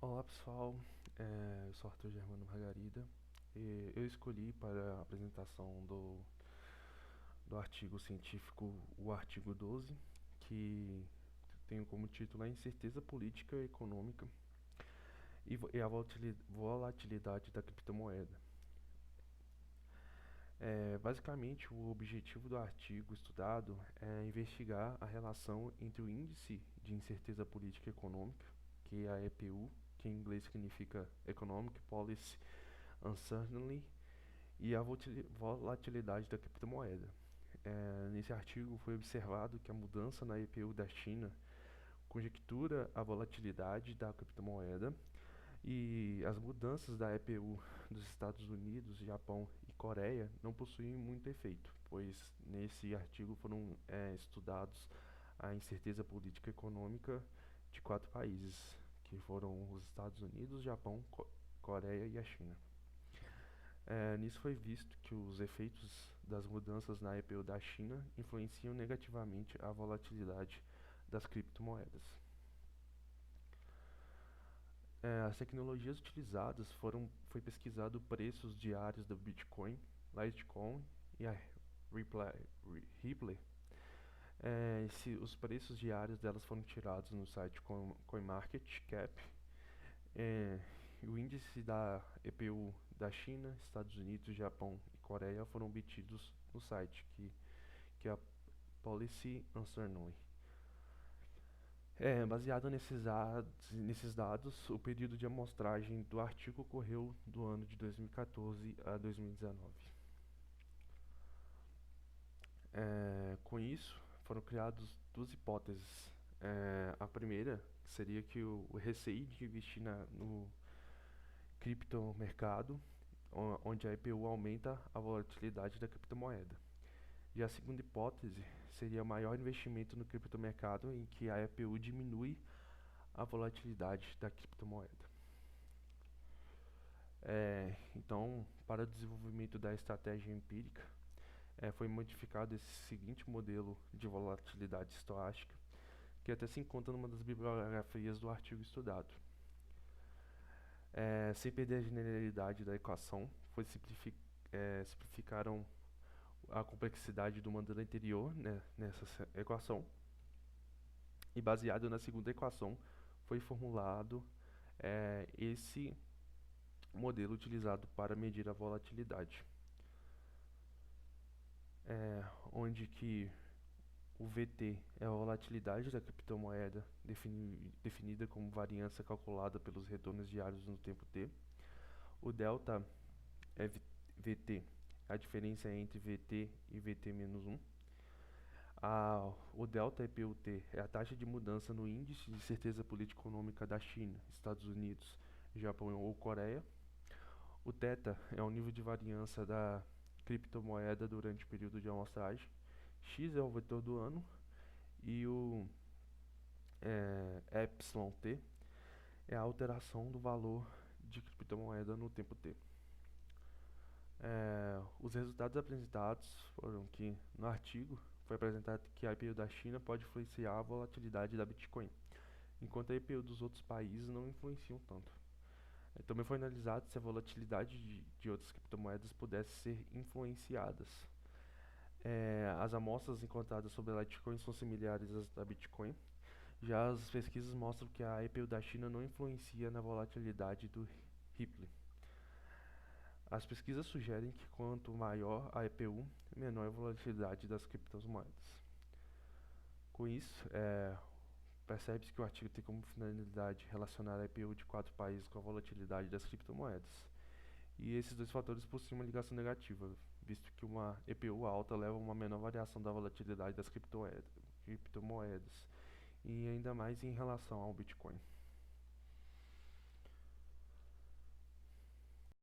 Olá pessoal, eu sou Arthur Germano Margarida e eu escolhi para a apresentação do artigo científico o artigo 12, que tem como título A Incerteza Política e Econômica e a volatilidade da criptomoeda. Basicamente, o objetivo do artigo estudado é investigar a relação entre o Índice de Incerteza Política e Econômica, que é a EPU, que em inglês significa Economic Policy Uncertainty, e a volatilidade da criptomoeda. Nesse artigo foi observado que a mudança na EPU da China conjectura a volatilidade da criptomoeda e as mudanças da EPU dos Estados Unidos, Japão e Coreia não possuem muito efeito, pois nesse artigo foram estudados a incerteza política e econômica de 4 países, que foram os Estados Unidos, Japão, Coreia e a China. Nisso foi visto que os efeitos das mudanças na EPU da China influenciam negativamente a volatilidade das criptomoedas. As tecnologias utilizadas foi pesquisado preços diários do Bitcoin, Litecoin e a Ripple. Os preços diários delas foram tirados no site CoinMarketCap. É, o índice da EPU da China, Estados Unidos, Japão e Coreia foram obtidos no site, que é a Policy Uncertainty. Baseado nesses dados, o período de amostragem do artigo ocorreu do ano de 2014 a 2019. Com isso, foram criadas duas hipóteses. A primeira seria que o receio de investir no criptomercado, onde a IPO aumenta a volatilidade da criptomoeda. E a segunda hipótese seria maior investimento no criptomercado, em que a IPO diminui a volatilidade da criptomoeda. Então, para o desenvolvimento da estratégia empírica, foi modificado esse seguinte modelo de volatilidade estoástica, que até se encontra numa das bibliografias do artigo estudado. Sem perder a generalidade da equação, simplificaram a complexidade do modelo anterior, né, nessa equação, e baseado na segunda equação foi formulado esse modelo utilizado para medir a volatilidade, onde que o VT é a volatilidade da criptomoeda definida como variância calculada pelos retornos diários no tempo t. O delta é VT, a diferença entre VT e VT-1. O delta EPUT é a taxa de mudança no índice de certeza política econômica da China, Estados Unidos, Japão ou Coreia. O θ é o nível de variância da criptomoeda durante o período de amostragem. X é o vetor do ano e o εt é a alteração do valor de criptomoeda no tempo t. Os resultados apresentados foram que no artigo foi apresentado que a IPO da China pode influenciar a volatilidade da Bitcoin, enquanto a IPO dos outros países não influenciam tanto. Também foi analisado se a volatilidade de outras criptomoedas pudesse ser influenciadas. As amostras encontradas sobre a Litecoin são similares às da Bitcoin. Já as pesquisas mostram que a IPO da China não influencia na volatilidade do Ripple. As pesquisas sugerem que quanto maior a EPU, menor a volatilidade das criptomoedas. Com isso, percebe-se que o artigo tem como finalidade relacionar a EPU de 4 países com a volatilidade das criptomoedas. E esses dois fatores possuem uma ligação negativa, visto que uma EPU alta leva a uma menor variação da volatilidade das criptomoedas, e ainda mais em relação ao Bitcoin.